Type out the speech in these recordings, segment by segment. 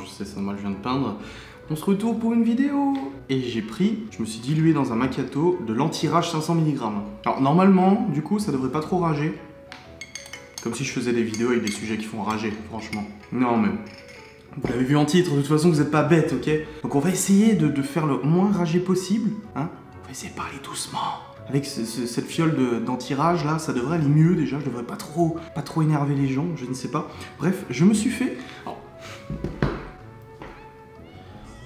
je sais, c'est normal, je viens de peindre. On se retrouve pour une vidéo. Et je me suis dilué dans un macchiato de l'anti-rage 500 mg. Alors normalement, du coup, ça devrait pas trop rager. Comme si je faisais des vidéos avec des sujets qui font rager, franchement. Non mais... Vous l'avez vu en titre, de toute façon vous n'êtes pas bête, ok? Donc on va essayer de faire le moins rager possible, hein? On va essayer de parler doucement. Avec cette fiole d'anti-rage là, ça devrait aller mieux déjà, je devrais pas trop énerver les gens, je ne sais pas. Bref, je me suis fait... Alors,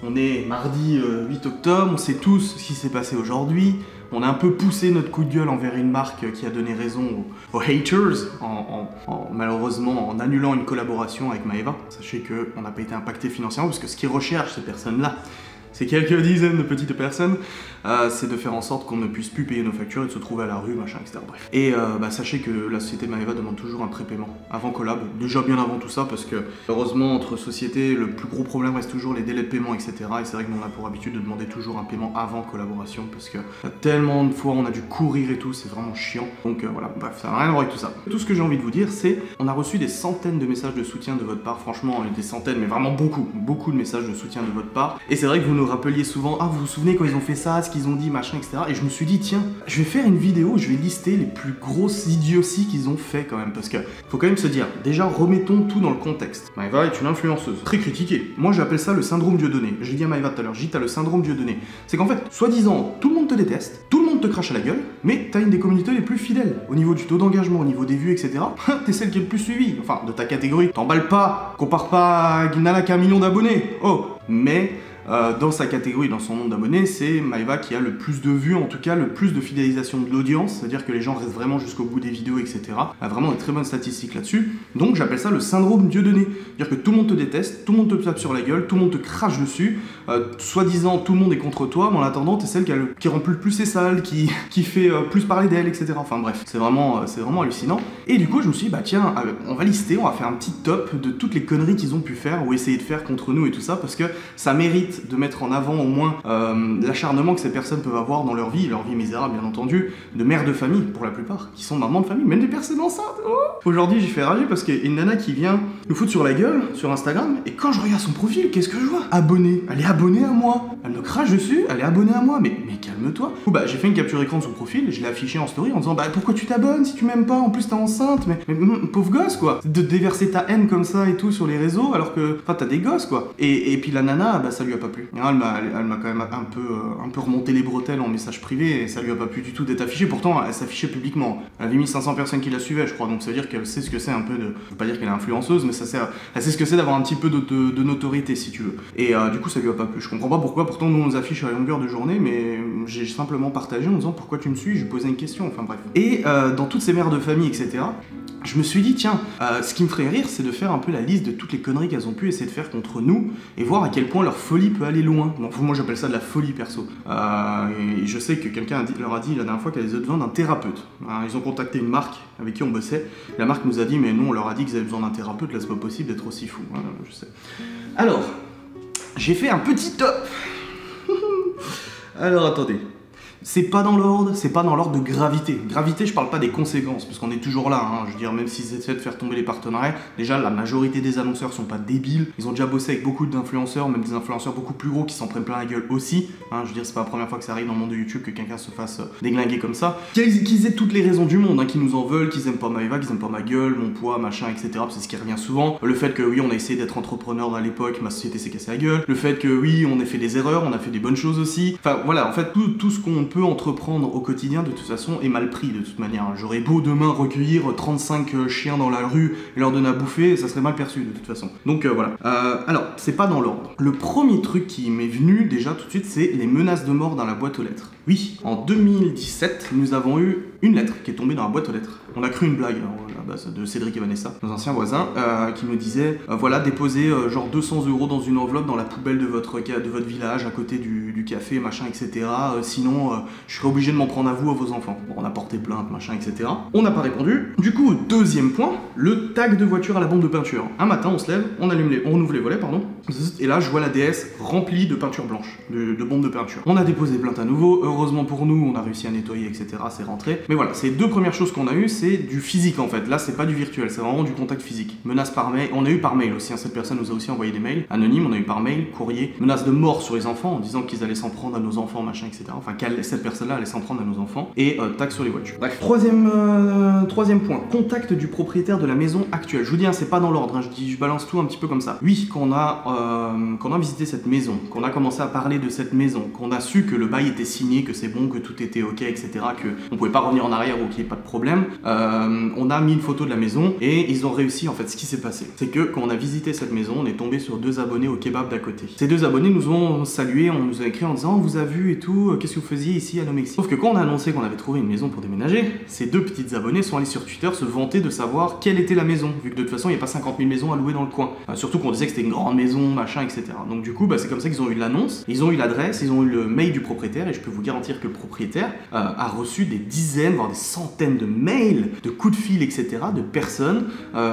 on est mardi 8 octobre, on sait tous ce qui s'est passé aujourd'hui. On a un peu poussé notre coup de gueule envers une marque qui a donné raison aux haters, malheureusement en annulant une collaboration avec Maeva. Sachez qu'on n'a pas été impacté financièrement, parce que ce qu'ils recherchent, ces personnes-là, c'est quelques dizaines de petites personnes, c'est de faire en sorte qu'on ne puisse plus payer nos factures et de se trouver à la rue, machin, etc. Bref. Et sachez que la société Maeva demande toujours un prépaiement avant collab, déjà bien avant tout ça, parce que heureusement entre sociétés, le plus gros problème reste toujours les délais de paiement, etc. Et c'est vrai que nous on a pour habitude de demander toujours un paiement avant collaboration, parce que tellement de fois on a dû courir et tout, c'est vraiment chiant. Donc voilà, bref, ça n'a rien à voir avec tout ça. Tout ce que j'ai envie de vous dire, c'est on a reçu des centaines de messages de soutien de votre part, franchement des centaines, mais vraiment beaucoup de messages de soutien de votre part. Et c'est vrai que vous nous rappeliez souvent, ah vous vous souvenez quand ils ont fait ça, ce qu'ils ont dit, machin, etc. Et je me suis dit, tiens, je vais faire une vidéo où je vais lister les plus grosses idioties qu'ils ont fait quand même, parce que faut quand même se dire, déjà remettons tout dans le contexte. Maeva est une influenceuse, très critiquée. Moi j'appelle ça le syndrome Dieudonné. J'ai dit à Maeva tout à l'heure, j'ai dit t'as le syndrome Dieudonné. C'est qu'en fait, soi-disant, tout le monde te déteste, tout le monde te crache à la gueule, mais t'as une des communautés les plus fidèles. Au niveau du taux d'engagement, au niveau des vues, etc. T'es celle qui est le plus suivie, enfin de ta catégorie. T'emballes pas, compare pas à Nana qui a 1 million d'abonnés. Oh, mais... dans sa catégorie, dans son nombre d'abonnés, c'est Maeva qui a le plus de vues, en tout cas le plus de fidélisation de l'audience, c'est-à-dire que les gens restent vraiment jusqu'au bout des vidéos, etc. Elle a vraiment de très bonnes statistiques là-dessus. Donc j'appelle ça le syndrome Dieudonné. C'est-à-dire que tout le monde te déteste, tout le monde te tape sur la gueule, tout le monde te crache dessus, soi-disant tout le monde est contre toi, mais en attendant t'es celle qui remplit le plus ses salles, qui fait plus parler d'elle, etc. Enfin bref, c'est vraiment hallucinant. Et du coup je me suis dit, bah tiens, on va lister, on va faire un petit top de toutes les conneries qu'ils ont pu faire ou essayer de faire contre nous et tout ça, parce que ça mérite de mettre en avant au moins l'acharnement que ces personnes peuvent avoir dans leur vie misérable bien entendu, de mères de famille pour la plupart, qui sont mamans de famille, même des personnes enceintes. Oh, aujourd'hui j'ai fait rager parce qu'il y a une nana qui vient nous foutre sur la gueule sur Instagram, et quand je regarde son profil, qu'est-ce que je vois? Abonnée, elle est abonnée à moi, elle me crache dessus, elle est abonnée à moi, mais calme-toi. Bah j'ai fait une capture écran de son profil, je l'ai affiché en story en disant bah pourquoi tu t'abonnes si tu m'aimes pas, en plus t'es enceinte, mais pauvre gosse quoi, de déverser ta haine comme ça et tout sur les réseaux alors que enfin t'as des gosses quoi. Et puis la nana, bah ça lui a pas plu. Elle m'a quand même un peu remonté les bretelles en message privé, et ça lui a pas plu du tout d'être affichée. Pourtant elle s'affichait publiquement, elle avait 1500 personnes qui la suivaient je crois, donc ça veut dire qu'elle sait ce que c'est un peu de, je veux pas dire qu'elle est influenceuse, mais elle sait ce que c'est d'avoir un petit peu de notoriété si tu veux. Et du coup ça lui a pas plu, je comprends pas pourquoi, pourtant nous on nous affiche à longueur de journée, mais j'ai simplement partagé en disant pourquoi tu me suis, je lui posais une question, enfin bref. Et dans toutes ces mères de famille, etc., je me suis dit, tiens, ce qui me ferait rire, c'est de faire un peu la liste de toutes les conneries qu'elles ont pu essayer de faire contre nous, et voir à quel point leur folie peut aller loin. Donc moi j'appelle ça de la folie perso. Et je sais que quelqu'un leur a dit la dernière fois qu'elles avaient besoin d'un thérapeute. Ils ont contacté une marque avec qui on bossait, la marque nous a dit, mais nous on leur a dit qu'ils avaient besoin d'un thérapeute, là c'est pas possible d'être aussi fou. Je sais. Alors, j'ai fait un petit top. Alors attendez. C'est pas dans l'ordre de gravité. Gravité, je parle pas des conséquences, parce qu'on est toujours là, hein. Je veux dire, même s'ils essaient de faire tomber les partenariats, déjà la majorité des annonceurs sont pas débiles, ils ont déjà bossé avec beaucoup d'influenceurs, même des influenceurs beaucoup plus gros qui s'en prennent plein la gueule aussi, hein. Je veux dire, c'est pas la première fois que ça arrive dans le monde de YouTube que quelqu'un se fasse déglinguer comme ça. Qu'ils aient toutes les raisons du monde, hein, qu'ils nous en veulent, qu'ils aiment pas Maeva, qu'ils aiment pas ma gueule, mon poids, machin, etc. C'est ce qui revient souvent. Le fait que oui, on a essayé d'être entrepreneur à l'époque, ma société s'est cassée la gueule. Le fait que oui, on a fait des erreurs, on a fait des bonnes choses aussi. Enfin voilà, en fait, tout ce qu'on peut entreprendre au quotidien de toute façon est mal pris de toute manière. J'aurais beau demain recueillir 35 chiens dans la rue et leur donner à bouffer, ça serait mal perçu de toute façon. Donc voilà. Alors, c'est pas dans l'ordre. Le premier truc qui m'est venu déjà tout de suite, c'est les menaces de mort dans la boîte aux lettres. Oui, en 2017, nous avons eu une lettre qui est tombée dans la boîte aux lettres. On a cru une blague, hein, à la base, de Cédric et Vanessa, nos anciens voisins, qui nous disaient, voilà, déposez genre 200 € dans une enveloppe dans la poubelle de votre village, à côté du café, machin, etc. Sinon, je serai obligé de m'en prendre à vous, à vos enfants. Bon, on a porté plainte, machin, etc. On n'a pas répondu. Du coup, deuxième point, le tag de voiture à la bombe de peinture. Un matin, on se lève, on ouvre les volets, et là, je vois la DS remplie de peinture blanche, de bombes de peinture. On a déposé plainte à nouveau. heureusement pour nous, on a réussi à nettoyer, etc. C'est rentré. Mais voilà, c'est les 2 premières choses qu'on a eues, c'est du physique en fait. Là, c'est pas du virtuel, c'est vraiment du contact physique. Menace par mail, on a eu par mail aussi, hein. Cette personne nous a aussi envoyé des mails anonymes, on a eu par mail, courrier, menace de mort sur les enfants en disant qu'ils allaient s'en prendre à nos enfants, machin, etc. Enfin, cette personne-là allait s'en prendre à nos enfants, et taxe sur les voitures. Bref, troisième point, contact du propriétaire de la maison actuelle. Je vous dis, hein, c'est pas dans l'ordre, hein. Je balance tout un petit peu comme ça. Oui, qu'on a visité cette maison, qu'on a commencé à parler de cette maison, qu'on a su que le bail était signé, que c'est bon, que tout était ok, etc., qu'on pouvait pas revenir en arrière ou qu'il n'y ait pas de problème, on a mis une photo de la maison et ils ont réussi. En fait, ce qui s'est passé, c'est que quand on a visité cette maison, on est tombé sur 2 abonnés au kebab d'à côté. Ces 2 abonnés nous ont salué, on nous a écrit en disant on vous a vu et tout, qu'est-ce que vous faisiez ici à No Mexico. Sauf que quand on a annoncé qu'on avait trouvé une maison pour déménager, ces 2 petites abonnés sont allés sur Twitter se vanter de savoir quelle était la maison, vu que de toute façon il n'y a pas 50 000 maisons à louer dans le coin. Surtout qu'on disait que c'était une grande maison, machin, etc. Donc du coup, bah, c'est comme ça qu'ils ont eu l'annonce, ils ont eu l'adresse, ils ont eu le mail du propriétaire, et je peux vous garantir que le propriétaire a reçu des dizaines, voire des centaines de mails, de coups de fil, etc. de personnes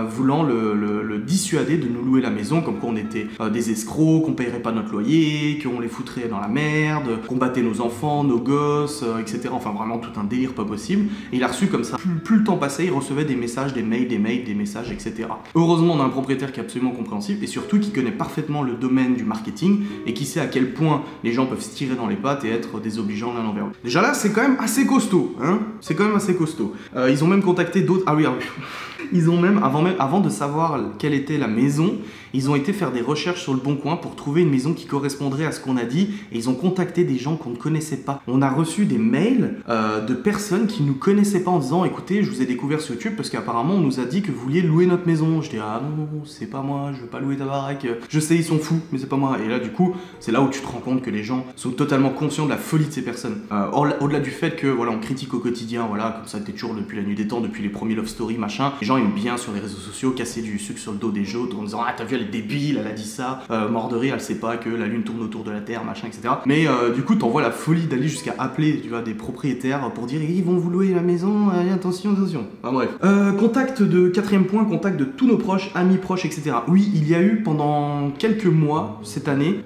voulant le dissuader de nous louer la maison, comme quoi on était des escrocs, qu'on payerait pas notre loyer, qu'on les foutrait dans la merde, qu'on battait nos enfants, nos gosses, etc. Enfin vraiment tout un délire pas possible. Et il a reçu comme ça. Plus le temps passait, il recevait des messages, des mails, des messages, etc. Heureusement, on a un propriétaire qui est absolument compréhensible et surtout qui connaît parfaitement le domaine du marketing et qui sait à quel point les gens peuvent se tirer dans les pattes et être désobligeants l'un envers l'autre. Déjà là, c'est quand même assez costaud, hein. C'est quand même assez costaud. Ils ont même contacté d'autres... Ah oui. Ils ont même, avant de savoir quelle était la maison, ils ont été faire des recherches sur le Bon Coin pour trouver une maison qui correspondrait à ce qu'on a dit, et ils ont contacté des gens qu'on ne connaissait pas. On a reçu des mails de personnes qui ne nous connaissaient pas en disant écoutez, je vous ai découvert sur YouTube parce qu'apparemment on nous a dit que vous vouliez louer notre maison. Je dis ah non, c'est pas moi, je veux pas louer ta baraque, je sais ils sont fous, mais c'est pas moi. Et là du coup, c'est là où tu te rends compte que les gens sont totalement conscients de la folie de ces personnes. Au-delà du fait que voilà, on critique au quotidien, voilà, comme ça a été toujours depuis la nuit des temps, depuis les premiers love story, machin, les gens aiment bien sur les réseaux sociaux casser du sucre sur le dos des autres en disant ah t'as vu elle est débile, elle a dit ça, mort de rire, elle sait pas que la lune tourne autour de la terre, machin, etc. Mais du coup t'envoies la folie d'aller jusqu'à appeler, tu vois, des propriétaires pour dire ils vont vous louer la maison, attention. Enfin bref. Contact de 4e point, contact de tous nos proches, amis proches, etc. Oui, il y a eu pendant quelques mois cette année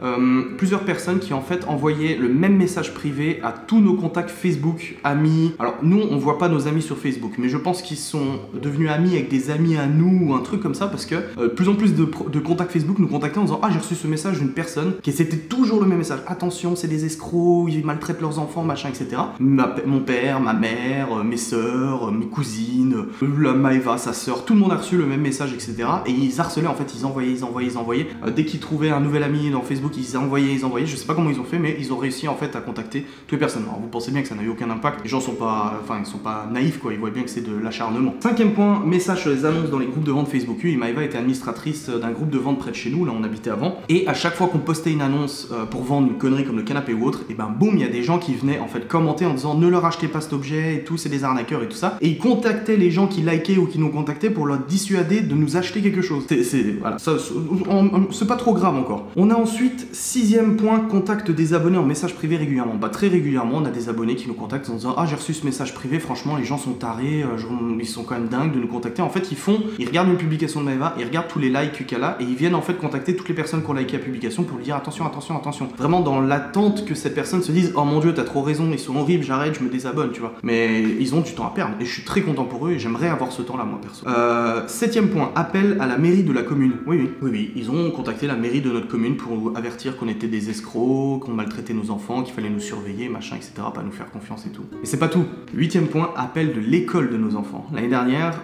plusieurs personnes qui en fait envoyaient le même message privé à tous nos contacts Facebook, amis. Alors nous on voit pas nos amis sur Facebook, mais je pense qu'ils sont devenus amis avec des amis à nous ou un truc comme ça parce que de plus en plus de contacts Facebook nous contactaient en disant ah j'ai reçu ce message d'une personne qui c'était toujours le même message, attention c'est des escrocs, ils maltraitent leurs enfants, machin, etc. Mon père, ma mère, mes sœurs, mes cousines, la Maëva, sa sœur, tout le monde a reçu le même message, etc. Et ils harcelaient en fait, ils envoyaient. Dès qu'ils trouvaient un nouvel ami dans Facebook, ils envoyaient. Je sais pas comment ils ont fait, mais ils ont réussi en fait à contacter toutes les personnes. Alors vous pensez bien que ça n'a eu aucun impact. Les gens sont pas, ils sont pas naïfs quoi. Ils voient bien que c'est de l'acharnement. 5e point, message sur les annonces dans les groupes de vente Facebook. Oui, Maëva était administratrice d'un groupe de vente près de chez nous, là on habitait avant. Et à chaque fois qu'on postait une annonce pour vendre une connerie comme le canapé ou autre, et ben boum, il y a des gens qui venaient en fait commenter en disant ne leur achetez pas cet objet et tout, c'est des arnaqueurs et tout ça. Et ils contactaient les gens qui likaient ou qui nous contactaient pour leur dissuader de nous acheter quelque chose. Voilà, ça, c'est pas trop grave encore. On a ensuite 6e point, contact des abonnés en message privé régulièrement. Bah très régulièrement, on a des abonnés qui nous contactent en disant ah j'ai reçu ce message privé, franchement les gens sont tarés, ils sont quand même dingues de nous contacter. En fait ils regardent une publication de Maëva, ils regardent tous les likes qu'elle a et ils viennent en fait contacter toutes les personnes qui ont liké la publication pour lui dire attention. Vraiment dans l'attente que cette personne se dise oh mon dieu t'as trop raison, ils sont horribles, j'arrête, je me désabonne, tu vois. Mais ils ont du temps à perdre et je suis très content pour eux et j'aimerais avoir ce temps là moi perso. 7e point, appel à la mairie de la commune. Oui, ils ont contacté la mairie de notre commune pour avertir qu'on était des escrocs, qu'on maltraitait nos enfants, qu'il fallait nous surveiller, machin, etc. Pas nous faire confiance et tout. Et c'est pas tout. 8e point, appel de l'école de nos enfants. L'année dernière,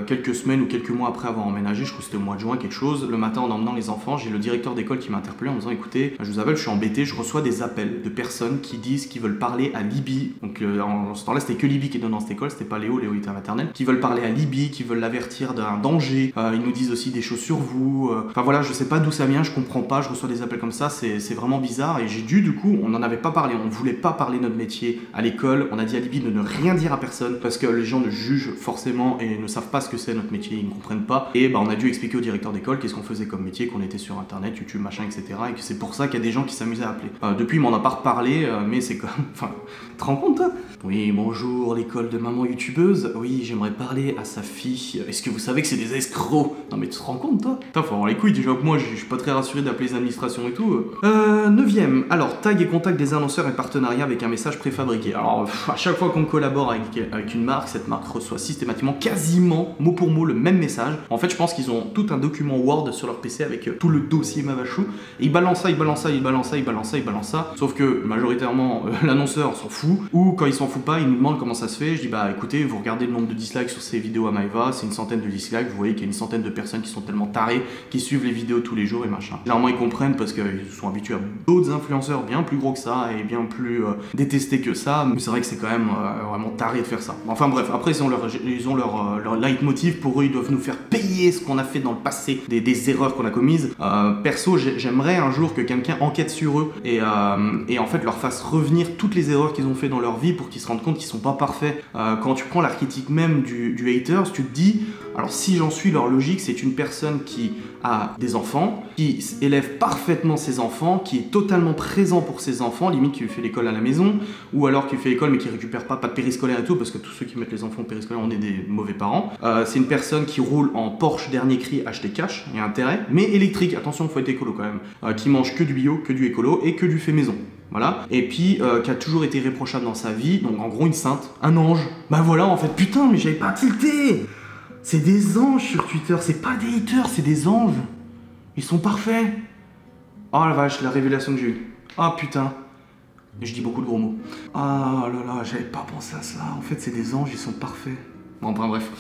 quelques semaines ou quelques mois après avoir emménagé, je crois que c'était au mois de juin, quelque chose, le matin en emmenant les enfants, j'ai le directeur d'école qui m'a interpellé en me disant écoutez, je vous appelle, je suis embêté, je reçois des appels de personnes qui disent qu'ils veulent parler à Libye. Donc en ce temps-là, c'était que Libye qui était dans cette école, c'était pas Léo était à maternelle, qui veulent parler à Libye, qui veulent l'avertir d'un danger. Ils nous disent aussi des choses sur vous. Enfin voilà, je sais pas d'où ça vient, je comprends pas, je reçois des appels comme ça, c'est vraiment bizarre et j'ai dû du coup, on n'en avait pas parlé, on voulait pas parler de notre métier à l'école, on a dit à Libye de ne rien dire à personne parce que les gens ne jugent forcément et ne savent pas ce que c'est notre métier, ils ne comprennent pas et bah on a dû expliquer au directeur d'école qu'est-ce qu'on faisait comme métier, qu'on était sur internet, YouTube, machin, etc. et que c'est pour ça qu'il y a des gens qui s'amusaient à appeler. Depuis, il m'en a pas reparlé, mais c'est comme, enfin, tu te rends compte toi? Oui, bonjour, l'école de maman youtubeuse. Oui, j'aimerais parler à sa fille. Est-ce que vous savez que c'est des escrocs? Non mais tu te rends compte toi? Putain, faut avoir les couilles déjà que moi, je suis pas très rassuré d'appeler les administrations et tout. 9e, alors tag et contact des annonceurs et partenariats avec un message préfabriqué. Alors à chaque fois qu'on collabore avec une marque, cette marque reçoit systématiquement quasiment mot pour mot le même message. En fait je pense qu'ils ont tout un document Word sur leur PC avec tout le dossier Mavachou et ils balancent ça, ils balancent ça, ils balancent ça, ils balancent ça, ils balancent ça. Sauf que majoritairement l'annonceur s'en fout, ou quand il s'en fout pas, il nous demande comment ça se fait. Je dis bah écoutez, vous regardez le nombre de dislikes sur ces vidéos à Maeva, c'est une centaine de dislikes, vous voyez qu'il y a une centaine de personnes qui sont tellement tarées, qui suivent les vidéos tous les jours et machin. Généralement ils comprennent parce qu'ils sont habitués à d'autres influenceurs bien plus gros que ça et bien plus détestés que ça, mais c'est vrai que c'est quand même vraiment taré de faire ça. Enfin bref, après ils ont leur leitmotiv, pour eux ils doivent nous faire payer ce qu'on a fait dans le passé, des erreurs qu'on a commises. Perso, j'aimerais un jour que quelqu'un enquête sur eux et en fait leur fasse revenir toutes les erreurs qu'ils ont fait dans leur vie pour qu'ils se rendent compte qu'ils sont pas parfaits. Quand tu prends la critique même du haters, tu te dis, alors si j'en suis leur logique, c'est une personne qui a des enfants, qui élève parfaitement ses enfants, qui est totalement présent pour ses enfants, limite qui lui fait l'école à la maison, ou alors qui fait l'école mais qui récupère pas de périscolaire et tout, parce que tous ceux qui mettent les enfants au périscolaire, on est des mauvais parents. C'est une personne qui roule en Porsche dernier cri acheté cash, il y a intérêt, mais électrique, attention, faut être écolo quand même, qui mange que du bio, que du écolo et que du fait maison. Voilà, et puis qui a toujours été réprochable dans sa vie, donc en gros une sainte, un ange. Bah voilà, en fait, putain, mais j'avais pas tilté. C'est des anges sur Twitter, c'est pas des haters, c'est des anges. Ils sont parfaits. Oh la vache, la révélation que j'ai eue. Ah putain. Je dis beaucoup de gros mots. Ah là là, j'avais pas pensé à ça. En fait, c'est des anges, ils sont parfaits. Bon, enfin bref.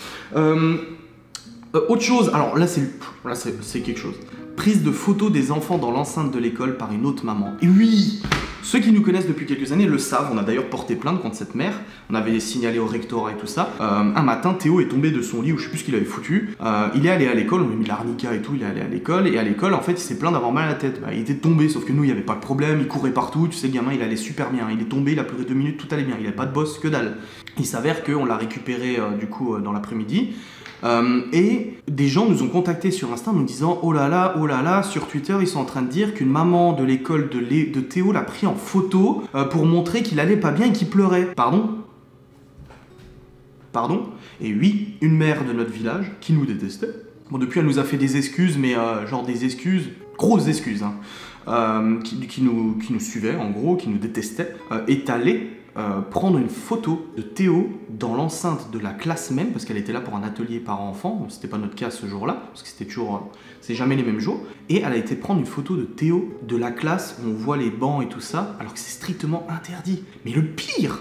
Autre chose, alors là c'est quelque chose. Prise de photos des enfants dans l'enceinte de l'école par une autre maman. Et oui, ceux qui nous connaissent depuis quelques années le savent, on a d'ailleurs porté plainte contre cette mère, on avait signalé au rectorat et tout ça. Un matin, Théo est tombé de son lit, ou je sais plus ce qu'il avait foutu, il est allé à l'école, on lui a mis de l'arnica et tout, il est allé à l'école, et à l'école, en fait, il s'est plaint d'avoir mal à la tête. Bah, il était tombé, sauf que nous, il n'y avait pas de problème, il courait partout, tu sais, le gamin, il allait super bien, il est tombé, il a pleuré 2 minutes, tout allait bien, il n'avait pas de bosse, que dalle. Il s'avère qu'on l'a récupéré, du coup, dans l'après-midi, et des gens nous ont contactés sur Insta en nous disant oh là là, sur Twitter ils sont en train de dire qu'une maman de l'école de Théo l'a pris en photo pour montrer qu'il allait pas bien et qu'il pleurait. Pardon ? Et oui, une mère de notre village qui nous détestait. Bon, depuis elle nous a fait des excuses, mais genre des excuses, grosses excuses, hein, qui nous suivait en gros, qui nous détestait, est allée prendre une photo de Théo dans l'enceinte de la classe même, parce qu'elle était là pour un atelier parents-enfants, c'était pas notre cas ce jour-là, parce que c'était toujours, c'est jamais les mêmes jours, et elle a été prendre une photo de Théo de la classe où on voit les bancs et tout ça, alors que c'est strictement interdit. Mais le pire,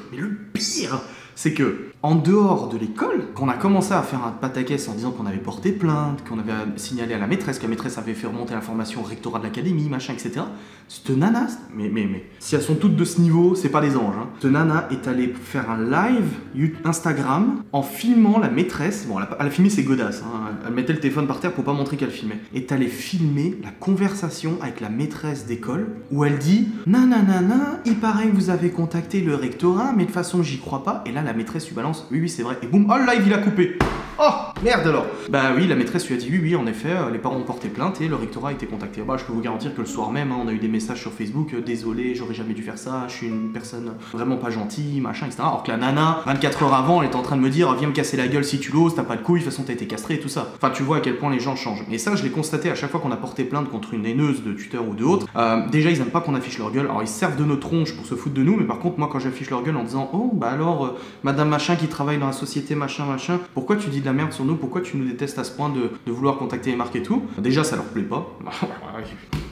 c'est que, en dehors de l'école, quand on a commencé à faire un pataquès en disant qu'on avait porté plainte, qu'on avait signalé à la maîtresse, que la maîtresse avait fait remonter l'information au rectorat de l'académie, machin, etc. Cette nana, mais, si elles sont toutes de ce niveau, c'est pas des anges, hein. Cette nana est allée faire un live Instagram en filmant la maîtresse, bon, elle a filmé ses godasses, hein. Elle mettait le téléphone par terre pour pas montrer qu'elle filmait, est allée filmer la conversation avec la maîtresse d'école, où elle dit « Nanana, il paraît que vous avez contacté le rectorat, mais de toute façon, j'y crois pas. » Et là, la maîtresse lui balance « Oui, c'est vrai. » Et boum, oh, le live, il a coupé. Oh, merde alors. Bah oui, la maîtresse lui a dit oui, en effet, les parents ont porté plainte et le rectorat a été contacté. Bah, je peux vous garantir que le soir même, hein, on a eu des messages sur Facebook, désolé, j'aurais jamais dû faire ça, je suis une personne vraiment pas gentille, machin, etc. Alors que la nana, 24 heures avant, elle était en train de me dire, viens me casser la gueule si tu l'oses, t'as pas de couilles, de toute façon t'as été castré et tout ça. Enfin, tu vois à quel point les gens changent. Et ça, je l'ai constaté à chaque fois qu'on a porté plainte contre une haineuse de Twitter ou de autres. Déjà, ils aiment pas qu'on affiche leur gueule. Alors, ils servent de notre tronche pour se foutre de nous, mais par contre, moi, quand j'affiche leur gueule en disant, oh, bah alors, madame machin qui travaille dans la société machin, pourquoi tu dis de la merde sur nous, pourquoi tu nous détestes à ce point de vouloir contacter les marques et tout. Déjà, ça leur plaît pas.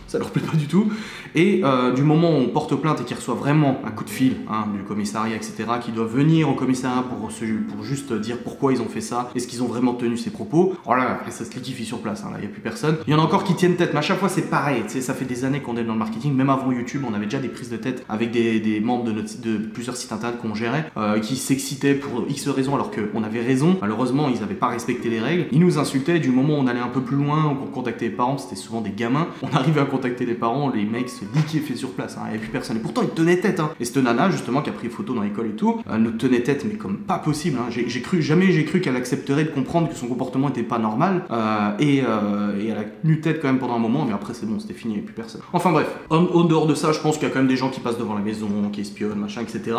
Ça leur plaît pas du tout. Et du moment où on porte plainte et qu'ils reçoivent vraiment un coup de fil, hein, du commissariat, etc., qui doivent venir au commissariat pour juste dire pourquoi ils ont fait ça, est-ce qu'ils ont vraiment tenu ces propos, oh là, après ça se liquifie sur place, hein, là, il n'y a plus personne. Il y en a encore qui tiennent tête, mais à chaque fois c'est pareil, tu sais, ça fait des années qu'on est dans le marketing, même avant YouTube, on avait déjà des prises de tête avec des membres de plusieurs sites internet qu'on gérait, qui s'excitaient pour X raisons alors qu'on avait raison. Malheureusement, ils n'avaient pas respecté les règles. Ils nous insultaient, du moment où on allait un peu plus loin, ou qu'on contactait les parents, c'était souvent des gamins, on arrivait à contacter les parents, les mecs se liquéfaient sur place, hein, il n'y avait plus personne. Et pourtant, ils tenaient tête, hein. Et cette nana, justement, qui a pris photo dans l'école et tout, nous tenait tête, mais comme pas possible, hein. Jamais j'ai cru qu'elle accepterait de comprendre que son comportement était pas normal, et elle a tenu tête quand même pendant un moment, mais après c'est bon, c'était fini, il n'y avait plus personne. Enfin bref, en dehors de ça, je pense qu'il y a quand même des gens qui passent devant la maison, qui espionnent, machin, etc.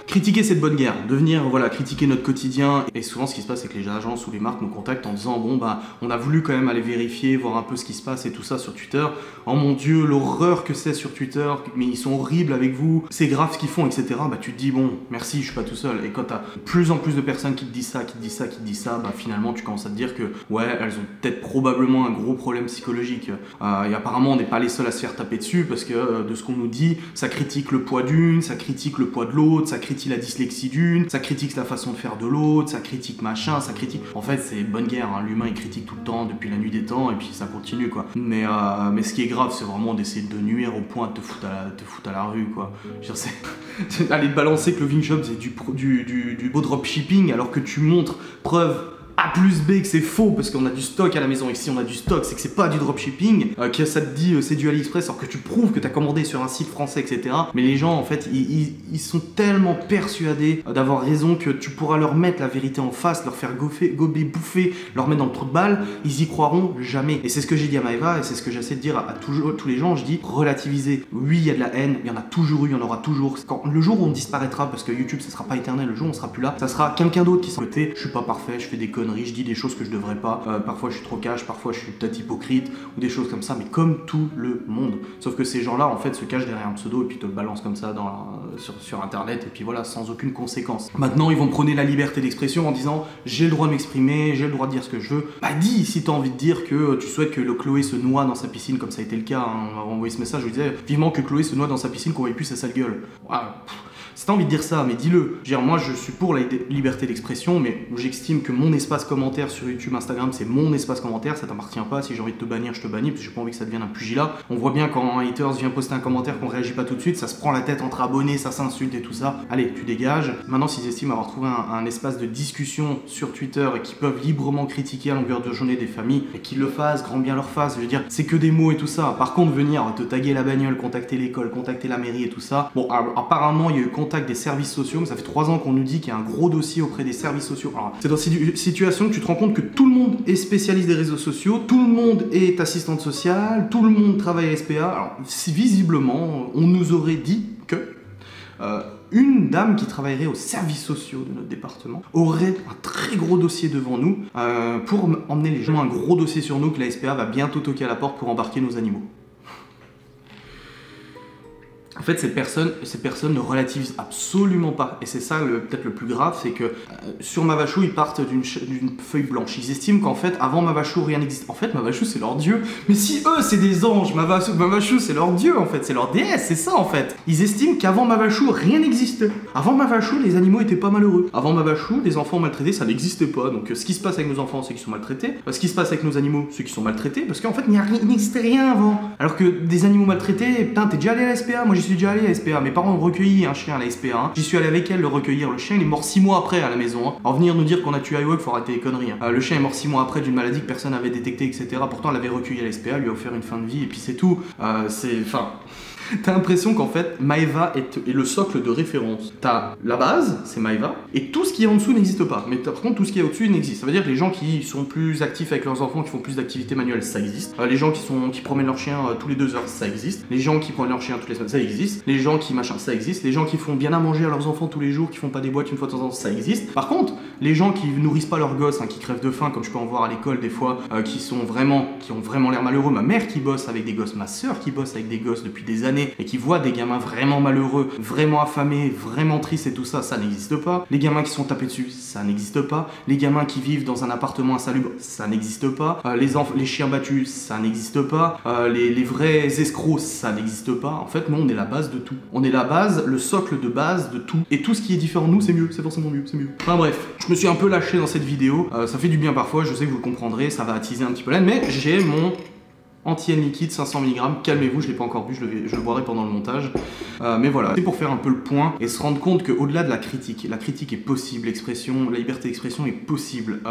Critiquer cette bonne guerre, de venir, voilà, critiquer notre quotidien, et souvent ce qui se passe, c'est que les agences ou les marques nous contactent en disant, bon bah, on a voulu quand même aller vérifier, voir un peu ce qui se passe et tout ça sur Twitter. oh mon dieu, l'horreur que c'est sur Twitter, mais ils sont horribles avec vous, c'est grave ce qu'ils font, etc. Bah tu te dis bon, merci, je suis pas tout seul. Et quand t'as de plus en plus de personnes qui te disent ça, bah finalement tu commences à te dire que ouais, elles ont peut-être probablement un gros problème psychologique. Et apparemment on n'est pas les seuls à se faire taper dessus parce que de ce qu'on nous dit, ça critique le poids d'une, ça critique le poids de l'autre, ça critique la dyslexie d'une, ça critique la façon de faire de l'autre, ça critique machin, ça critique... En fait c'est bonne guerre, hein. L'humain il critique tout le temps depuis la nuit des temps et puis ça continue quoi. Mais ce qui est grave c'est vraiment d'essayer de nuire au point de te foutre à la rue quoi. Je veux dire, c'est aller te balancer que le Vinshop c'est du beau dropshipping alors que tu montres preuve A plus B que c'est faux parce qu'on a du stock à la maison et si on a du stock c'est que c'est pas du dropshipping, que ça te dit c'est du AliExpress alors que tu prouves que t'as commandé sur un site français etc. Mais les gens en fait ils sont tellement persuadés d'avoir raison que tu pourras leur mettre la vérité en face, leur faire gober, bouffer, leur mettre dans le trou de balle, ils y croiront jamais. Et c'est ce que j'ai dit à Maëva et c'est ce que j'essaie de dire à tous les gens, je dis relativiser. Oui il y a de la haine, il y en a toujours eu, il y en aura toujours. Quand, le jour où on disparaîtra parce que YouTube ça sera pas éternel, le jour où on sera plus là, ça sera quelqu'un d'autre qui sera côté, je suis pas parfait, je fais des conneries, je dis des choses que je devrais pas, parfois je suis trop cash, parfois je suis peut-être hypocrite ou des choses comme ça, mais comme tout le monde. Sauf que ces gens-là en fait se cachent derrière un pseudo et puis te le balancent comme ça sur internet et puis voilà, sans aucune conséquence. Maintenant ils vont prôner la liberté d'expression en disant j'ai le droit de m'exprimer, j'ai le droit de dire ce que je veux. Bah dis si t'as envie de dire que tu souhaites que le Chloé se noie dans sa piscine comme ça a été le cas, hein. On m'a envoyé ce message, je disais vivement que Chloé se noie dans sa piscine, qu'on voit plus sa sale gueule. Voilà. Si t'as envie de dire ça, mais dis-le. Je veux dire, moi je suis pour la liberté d'expression, mais j'estime que mon espace commentaire sur YouTube, Instagram, c'est mon espace commentaire, ça t'appartient pas. Si j'ai envie de te bannir, je te bannis, parce que j'ai pas envie que ça devienne un pugilat. On voit bien quand un haters vient poster un commentaire qu'on réagit pas tout de suite, ça se prend la tête entre abonnés, ça s'insulte et tout ça. Allez, tu dégages. Maintenant, s'ils estiment avoir trouvé un espace de discussion sur Twitter et qu'ils peuvent librement critiquer à longueur de journée des familles, et qu'ils le fassent, grand bien leur face, je veux dire, c'est que des mots et tout ça. Par contre, venir te taguer la bagnole, contacter l'école, contacter la mairie et tout ça, bon, apparemment, il y a eu contact des services sociaux, mais ça fait 3 ans qu'on nous dit qu'il y a un gros dossier auprès des services sociaux. Alors, c'est dans cette situation que tu te rends compte que tout le monde est spécialiste des réseaux sociaux, tout le monde est assistante sociale, tout le monde travaille à SPA. Alors, visiblement, on nous aurait dit que une dame qui travaillerait aux services sociaux de notre département aurait un très gros dossier devant nous pour emmener les gens, un gros dossier sur nous que la SPA va bientôt toquer à la porte pour embarquer nos animaux. En fait, ces personnes ne relativisent absolument pas. Et c'est ça peut-être le plus grave, c'est que sur Mavachou, ils partent d'une feuille blanche. Ils estiment qu'en fait, avant Mavachou, rien n'existe. En fait, Mavachou, c'est leur dieu. Mais si eux, c'est des anges, Mavachou, c'est leur dieu, en fait. C'est leur déesse, c'est ça, en fait. Ils estiment qu'avant Mavachou, rien n'existait. Avant Mavachou, les animaux étaient pas malheureux. Avant Mavachou, les enfants maltraités, ça n'existait pas. Donc, ce qui se passe avec nos enfants, c'est qu'ils sont maltraités. Ce qui se passe avec nos animaux, c'est qu'ils sont maltraités. Parce qu'en fait, il n'existait rien avant. Alors que des animaux maltraités, putain, t'es déjà allé à la SPA. Moi, j'y suis déjà allé à la SPA. Mes parents ont recueilli un chien à la SPA. Hein. J'y suis allé avec elle le recueillir. Le chien, il est mort 6 mois après à la maison. Hein. Alors, venir nous dire qu'on a tué iWalk, faut arrêter les conneries. Hein. Le chien est mort 6 mois après d'une maladie que personne n'avait détectée, etc. Pourtant, elle l'avait recueilli à la SPA, lui a offert une fin de vie, et puis c'est tout. T'as l'impression qu'en fait, Maëva est le socle de référence. T'as la base, c'est Maëva, et tout ce qui est en dessous n'existe pas. Mais par contre, tout ce qui est au-dessus, il existe. Ça veut dire que les gens qui sont plus actifs avec leurs enfants, qui font plus d'activités manuelles, ça existe. Les gens qui promènent leur chien tous les 2 heures, ça existe. Les gens qui promènent leur chien toutes les semaines, ça existe. Les gens qui machin, ça existe. Les gens qui font bien à manger à leurs enfants tous les jours, qui font pas des boîtes une fois de temps en temps, ça existe. Par contre, les gens qui nourrissent pas leurs gosses, hein, qui crèvent de faim, comme je peux en voir à l'école des fois, qui ont vraiment l'air malheureux. Ma mère qui bosse avec des gosses, ma soeur qui bosse avec des gosses depuis des années et qui voit des gamins vraiment malheureux, vraiment affamés, vraiment tristes et tout ça, ça n'existe pas. Les gamins qui sont tapés dessus, ça n'existe pas. Les gamins qui vivent dans un appartement insalubre, ça n'existe pas. Les chiens battus, ça n'existe pas. Les vrais escrocs, ça n'existe pas. En fait, nous, on est la base de tout. On est la base, le socle de base de tout. Et tout ce qui est différent de nous, c'est mieux, c'est forcément mieux, c'est mieux. Enfin bref, je me suis un peu lâché dans cette vidéo. Ça fait du bien parfois, je sais que vous le comprendrez, ça va attiser un petit peu l'aine, mais j'ai mon anti-haine liquide 500 mg, calmez-vous, je l'ai pas encore bu, je le boirai pendant le montage. Mais voilà, c'est pour faire un peu le point et se rendre compte qu'au-delà de la critique est possible, la liberté d'expression est possible.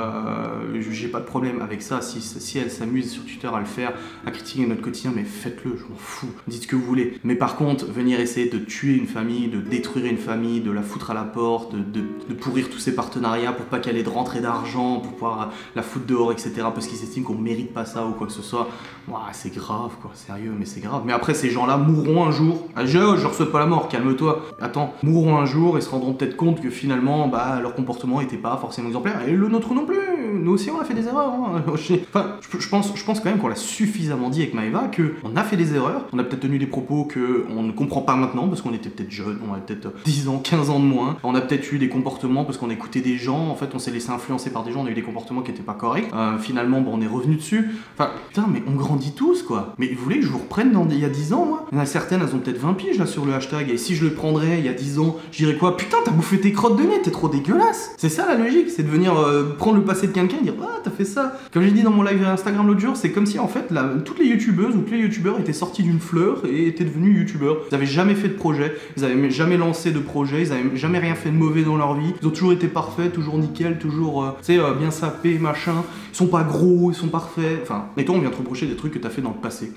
J'ai pas de problème avec ça, si elle s'amuse sur Twitter à le faire, à critiquer notre quotidien, mais faites-le, je m'en fous, dites ce que vous voulez. Mais par contre, venir essayer de tuer une famille, de détruire une famille, de la foutre à la porte, de pourrir tous ses partenariats pour pas qu'elle ait de rentrée d'argent, pour pouvoir la foutre dehors, etc. parce qu'ils estiment qu'on mérite pas ça ou quoi que ce soit. Ouah, c'est grave quoi, sérieux, mais c'est grave. Mais après, ces gens-là mourront un jour. Je leur souhaite pas la mort, calme-toi. Attends, mourront un jour et se rendront peut-être compte que finalement, leur comportement était pas forcément exemplaire. Et le nôtre non plus. nous aussi on a fait des erreurs. Hein. Enfin, je pense quand même qu'on l'a suffisamment dit avec Maëva qu'on a fait des erreurs, on a peut-être tenu des propos qu'on ne comprend pas maintenant parce qu'on était peut-être jeunes, on avait peut-être 10 ans, 15 ans de moins, on a peut-être eu des comportements parce qu'on écoutait des gens, en fait on s'est laissé influencer par des gens, on a eu des comportements qui n'étaient pas corrects, finalement bon, on est revenu dessus, enfin putain mais on grandit tous quoi, mais vous voulez que je vous reprenne il y a 10 ans moi? Il y en a certaines, elles ont peut-être 20 piges là sur le hashtag, et si je le prendrais il y a 10 ans, je dirais quoi? Putain t'as bouffé tes crottes de nez, t'es trop dégueulasse! C'est ça la logique, c'est de venir prendre le passé de quelqu'un et dire ah t'as fait ça. Comme j'ai dit dans mon live Instagram l'autre jour, c'est comme si en fait toutes les youtubeuses ou tous les youtubeurs étaient sortis d'une fleur et étaient devenus youtubeurs. Ils avaient jamais fait de projet, ils avaient jamais lancé de projet, ils avaient jamais rien fait de mauvais dans leur vie, ils ont toujours été parfaits, toujours nickel, toujours bien sapés, machin, ils sont pas gros, ils sont parfaits, enfin, et toi on vient te reprocher des trucs que t'as fait dans le passé,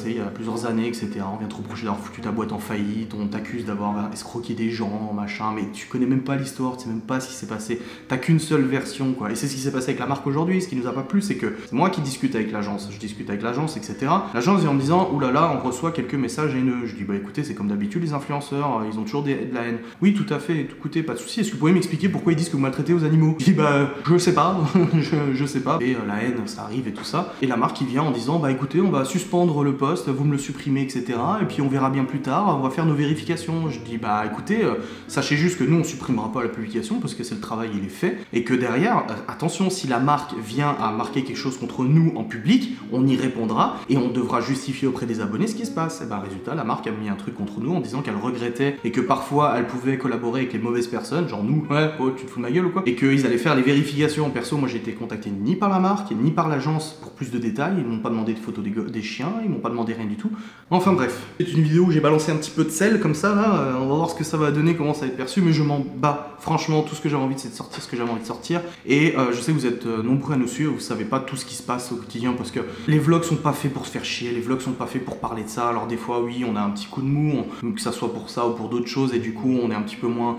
il y a plusieurs années, etc. On vient te reprocher d'avoir foutu ta boîte en faillite, on t'accuse d'avoir escroqué des gens, machin, mais tu connais même pas l'histoire, tu sais même pas ce qui s'est passé, t'as qu'une seule version, quoi, et c'est ce qui s'est passé avec la marque aujourd'hui. Ce qui nous a pas plu, c'est que c'est moi qui discute avec l'agence, je discute avec l'agence, etc. L'agence vient en me disant oulala, on reçoit quelques messages haineux. Je dis bah écoutez, c'est comme d'habitude les influenceurs, ils ont toujours de la haine. Oui, tout à fait, écoutez, pas de souci. Est-ce que vous pouvez m'expliquer pourquoi ils disent que vous maltraitez aux animaux? Je dis bah je sais pas, je sais pas. Et la haine, ça arrive et tout ça. Et la marque qui vient en disant bah écoutez, on va suspendre le post, vous me le supprimez, etc. Et puis on verra bien plus tard, on va faire nos vérifications. Je dis bah écoutez, sachez juste que nous on supprimera pas la publication parce que c'est le travail, il est fait, et que derrière, attention, si la marque vient à marquer quelque chose contre nous en public, on y répondra et on devra justifier auprès des abonnés ce qui se passe. Et ben résultat, la marque a mis un truc contre nous en disant qu'elle regrettait et que parfois elle pouvait collaborer avec les mauvaises personnes, genre nous, ouais, oh, tu te fous de ma gueule ou quoi, et qu'ils allaient faire les vérifications. Perso, moi j'ai été contacté ni par la marque ni par l'agence pour plus de détails, ils m'ont pas demandé de photos des chiens, ils m'ont pas demandé rien du tout. Enfin bref, c'est une vidéo où j'ai balancé un petit peu de sel comme ça là, on va voir ce que ça va donner, comment ça va être perçu, mais je m'en bats. Franchement, tout ce que j'avais envie c'est de sortir ce que j'avais envie de sortir, et je sais que vous êtes nombreux à nous suivre, vous savez pas tout ce qui se passe au quotidien parce que les vlogs sont pas faits pour se faire chier, les vlogs sont pas faits pour parler de ça. Alors des fois oui, on a un petit coup de mou, que ça soit pour ça ou pour d'autres choses, et du coup on est un petit peu moins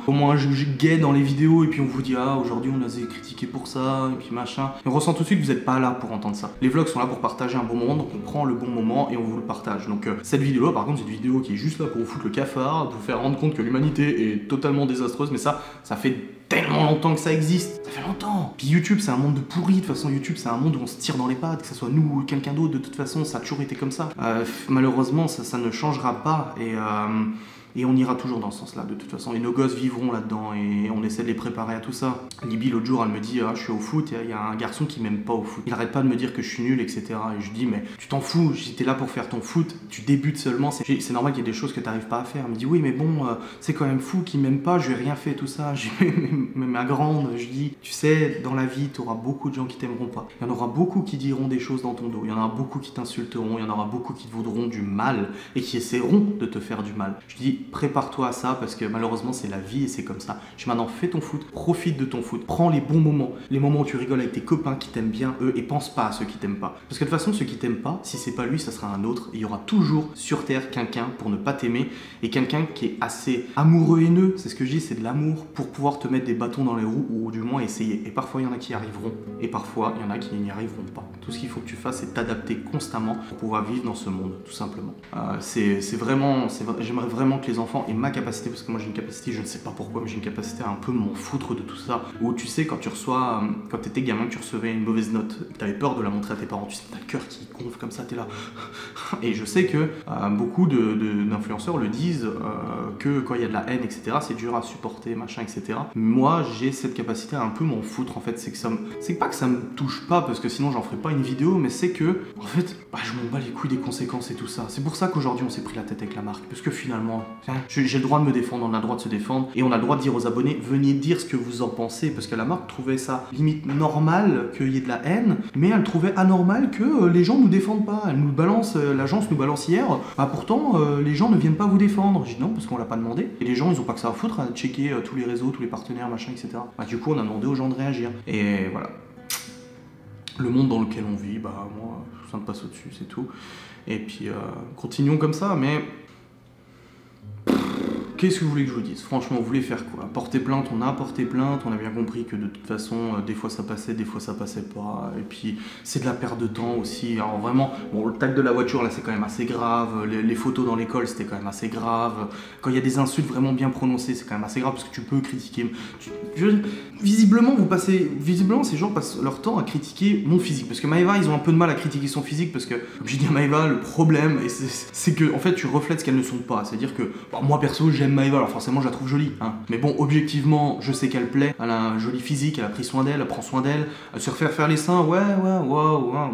gay dans les vidéos, et puis on vous dit ah aujourd'hui on a critiqué pour ça, et puis machin. Et on ressent tout de suite que vous êtes pas là pour entendre ça. Les vlogs sont là pour partager un bon moment, donc on prend le bon moment et on vous le partage. Donc cette vidéo là par contre c'est une vidéo qui est juste là pour vous foutre le cafard, pour vous faire rendre compte que l'humanité est totalement désastreuse, mais ça fait tellement longtemps que ça existe, ça fait longtemps. Puis YouTube c'est un monde de pourri, de toute façon YouTube c'est un monde où on se tire dans les pattes, que ce soit nous ou quelqu'un d'autre, de toute façon ça a toujours été comme ça. Malheureusement ça ne changera pas, et on ira toujours dans ce sens-là, de toute façon. Et nos gosses vivront là-dedans, et on essaie de les préparer à tout ça. Libye, l'autre jour, elle me dit ah, je suis au foot, et il y a un garçon qui m'aime pas au foot. Il arrête pas de me dire que je suis nul, etc. Et je dis mais tu t'en fous, j'étais là pour faire ton foot, tu débutes seulement, c'est normal qu'il y ait des choses que t'arrives pas à faire. Elle me dit oui mais bon, c'est quand même fou qu'il m'aime pas, je lui ai rien fait, tout ça. Mais ma grande, je dis, tu sais, dans la vie, t'auras beaucoup de gens qui t'aimeront pas. Il y en aura beaucoup qui diront des choses dans ton dos, il y en aura beaucoup qui t'insulteront, il y en aura beaucoup qui te voudront du mal, et qui essaieront de te faire du mal. Je dis prépare-toi à ça parce que malheureusement c'est la vie et c'est comme ça. Je dis maintenant fais ton foot, profite de ton foot, prends les bons moments, les moments où tu rigoles avec tes copains qui t'aiment bien eux, et pense pas à ceux qui t'aiment pas. Parce que de toute façon ceux qui t'aiment pas, si c'est pas lui ça sera un autre, et il y aura toujours sur terre quelqu'un pour ne pas t'aimer, et quelqu'un qui est assez amoureux haineux, c'est ce que je dis, c'est de l'amour pour pouvoir te mettre des bâtons dans les roues, ou du moins essayer. Et parfois il y en a qui y arriveront, et parfois il y en a qui n'y arriveront pas. Tout ce qu'il faut que tu fasses c'est t'adapter constamment pour pouvoir vivre dans ce monde, tout simplement. J'aimerais vraiment que les enfants aient ma capacité, parce que moi j'ai une capacité, je ne sais pas pourquoi, mais j'ai une capacité à un peu m'en foutre de tout ça. Où tu sais, quand t'étais gamin, que tu recevais une mauvaise note, que t'avais peur de la montrer à tes parents, tu sais, t'as le cœur qui gonfle comme ça, t'es là. Et je sais que beaucoup d'influenceurs le disent, que quand il y a de la haine, etc., c'est dur à supporter, machin, etc. Moi, j'ai cette capacité à un peu m'en foutre, en fait. C'est pas que ça me touche pas, parce que sinon j'en ferais pas une vidéo, mais c'est que, en fait, je m'en bats les couilles des conséquences et tout ça. C'est pour ça qu'aujourd'hui on s'est pris la tête avec la marque, parce que finalement, j'ai le droit de me défendre, on a le droit de se défendre, et on a le droit de dire aux abonnés, venez dire ce que vous en pensez, parce que la marque trouvait ça limite normal qu'il y ait de la haine, mais elle trouvait anormal que les gens nous défendent pas. Elle nous balance, l'agence nous balance hier, pourtant les gens ne viennent pas vous défendre. J'ai dit non, parce qu'on l'a pas demandé, et les gens ils ont pas que ça à foutre à checker tous les réseaux, tous les partenaires, machin, etc. Du coup on a demandé aux gens de réagir, et voilà. Le monde dans lequel on vit, moi, ça me passe au-dessus, c'est tout. Et puis, continuons comme ça, mais qu'est-ce que vous voulez que je vous dise? Franchement, vous voulez faire quoi? Porter plainte, on a porté plainte, on a bien compris que de toute façon, des fois ça passait, des fois ça passait pas, et puis c'est de la perte de temps aussi. Alors vraiment, bon, le tag de la voiture là c'est quand même assez grave, les photos dans l'école c'était quand même assez grave, quand il y a des insultes vraiment bien prononcées c'est quand même assez grave parce que tu peux critiquer. Visiblement ces gens passent leur temps à critiquer mon physique, parce que Maëva ils ont un peu de mal à critiquer son physique parce que, comme j'ai dit à Maëva, le problème c'est que en fait tu reflètes ce qu'elles ne sont pas, c'est-à-dire que bon, moi perso j'aime Maëva, alors forcément je la trouve jolie, hein. Mais bon, objectivement je sais qu'elle plaît, elle a un joli physique, elle a pris soin d'elle, elle prend soin d'elle, elle se refait faire les seins, ouais,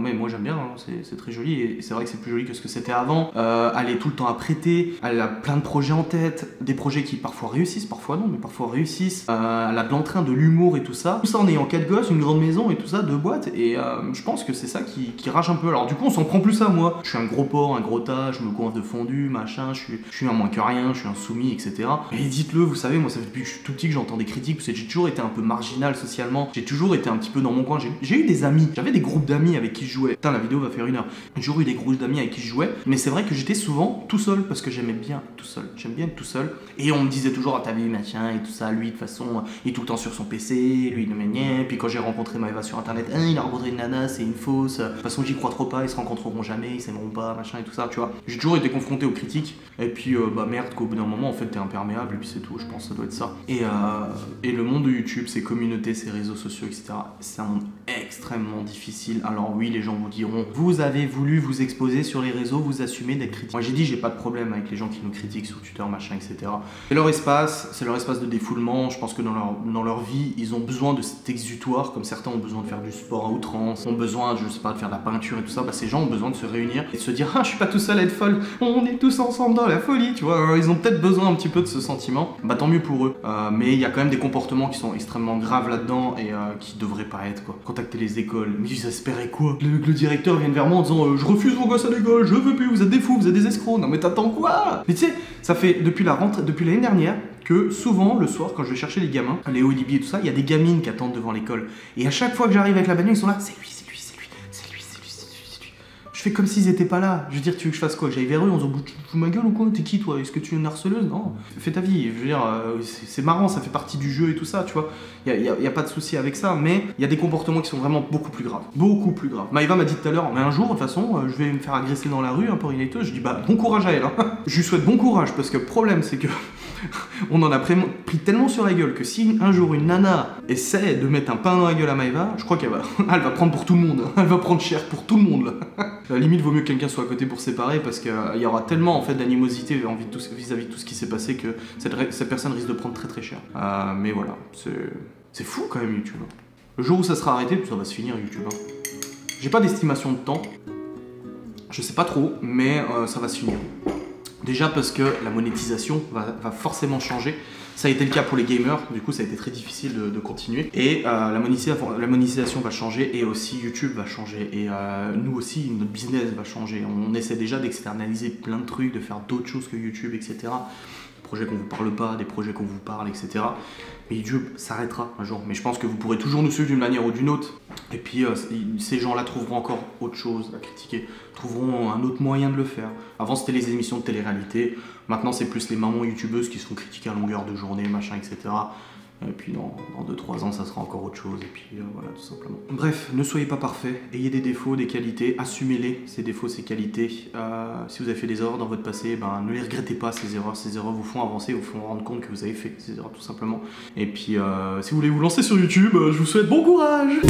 mais moi j'aime bien, hein. C'est très joli et c'est vrai que c'est plus joli que ce que c'était avant. Elle est tout le temps à prêter, elle a plein de projets en tête, des projets qui parfois réussissent, parfois non, mais parfois réussissent. Elle a de l'entrain, de l'humour et tout ça en ayant 4 gosses, une grande maison et tout ça, 2 boîtes, et je pense que c'est ça qui rage un peu. Alors du coup on s'en prend plus à moi, je suis un gros porc, un gros tas, je me coince de fondu, machin, je suis un moins que rien, je suis un soumis, etc. Mais dites-le, vous savez, moi ça fait depuis que je suis tout petit que j'entends des critiques, parce que j'ai toujours été un peu marginal socialement, j'ai toujours été un petit peu dans mon coin, j'ai eu des amis, j'avais des groupes d'amis avec qui je jouais. Putain, la vidéo va faire 1 heure. J'ai toujours eu des groupes d'amis avec qui je jouais, mais c'est vrai que j'étais souvent tout seul, parce que j'aimais bien être tout seul, j'aime bien être tout seul, et on me disait toujours, ah t'as vu machin, et tout ça, lui de toute façon, il est tout le temps sur son PC, lui il me niait, puis quand j'ai rencontré Maëva sur internet, hein, il a rencontré une nana, c'est une fausse, de toute façon j'y crois trop pas, ils se rencontreront jamais, ils s'aimeront pas, machin et tout ça, tu vois. J'ai toujours été confronté aux critiques, et puis bah merde qu'au bout d'un moment en fait t'es imperméable, et puis c'est tout, je pense que ça doit être ça. Et le monde de YouTube, ses communautés, ses réseaux sociaux, etc., c'est un monde extrêmement difficile. Alors oui, les gens vous diront, vous avez voulu vous exposer sur les réseaux, vous assumez d'être critique. Moi j'ai dit, j'ai pas de problème avec les gens qui nous critiquent sur Twitter, machin, etc. C'est leur espace de défoulement. Je pense que dans leur vie, ils ont besoin de cet exutoire, comme certains ont besoin de faire du sport à outrance, ont besoin, je sais pas, de faire de la peinture et tout ça. Bah ces gens ont besoin de se réunir et de se dire, ah je suis pas tout seul à être folle, on est tous ensemble dans la folie, tu vois. Ils ont peut-être besoin un petit peu de ce sentiment. Bah tant mieux pour eux. Mais il y a quand même des comportements qui sont extrêmement graves là-dedans et qui devraient pas être, quoi. Contacter les écoles, mais ils espéraient quoi? Le directeur vient vers moi en disant je refuse vos gosses à l'école, je veux plus, vous êtes des fous, vous êtes des escrocs. Non mais t'attends quoi? Mais tu sais, ça fait depuis l'année dernière que souvent le soir quand je vais chercher les gamins, Léo et Libby et tout ça, il y a des gamines qui attendent devant l'école. Et à chaque fois que j'arrive avec la bagnole, ils sont là, c'est lui. Je fais comme s'ils étaient pas là. Je veux dire, tu veux que je fasse quoi? J'aille vers eux en disant, tu fous ma gueule ou quoi? T'es qui toi? Est-ce que tu es une harceleuse? Non. Fais ta vie. Je veux dire, c'est marrant, ça fait partie du jeu et tout ça, tu vois. Y a pas de souci avec ça, mais il y a des comportements qui sont vraiment beaucoup plus graves. Beaucoup plus graves. Maëva m'a dit tout à l'heure, mais un jour, de toute façon, je vais me faire agresser dans la rue, un peu rileteuse. Je dis, bah, bon courage à elle. Hein. Je lui souhaite bon courage, parce que le problème, c'est que on en a pris tellement sur la gueule que si un jour une nana essaie de mettre un pain dans la gueule à Maëva, je crois qu'elle va prendre pour tout le monde. Elle va prendre cher pour tout le monde, là. À la limite, vaut mieux que quelqu'un soit à côté pour séparer parce qu'il y aura tellement en fait d'animosité vis-à-vis de tout ce qui s'est passé que cette personne risque de prendre très très cher. Mais voilà, c'est fou quand même YouTube. Le jour où ça sera arrêté, ça va se finir YouTube. Hein. J'ai pas d'estimation de temps, je sais pas trop, mais ça va se finir. Déjà parce que la monétisation va forcément changer. Ça a été le cas pour les gamers, du coup ça a été très difficile de continuer. Et la monétisation va changer et aussi YouTube va changer. Et nous aussi, notre business va changer. On essaie déjà d'externaliser plein de trucs, de faire d'autres choses que YouTube, etc. Des projets qu'on vous parle pas, des projets qu'on vous parle, etc. Mais YouTube s'arrêtera un jour. Mais je pense que vous pourrez toujours nous suivre d'une manière ou d'une autre. Et puis ces gens-là trouveront encore autre chose à critiquer, trouveront un autre moyen de le faire. Avant c'était les émissions de télé-réalité, maintenant c'est plus les mamans youtubeuses qui se font critiquer à longueur de journée, machin, etc. Et puis dans 2-3 ans ça sera encore autre chose, et puis voilà tout simplement. Bref, ne soyez pas parfaits, ayez des défauts, des qualités, assumez-les, ces défauts, ces qualités. Si vous avez fait des erreurs dans votre passé, ben, ne les regrettez pas, ces erreurs vous font avancer, vous font rendre compte que vous avez fait ces erreurs tout simplement. Et puis si vous voulez vous lancer sur YouTube, je vous souhaite bon courage.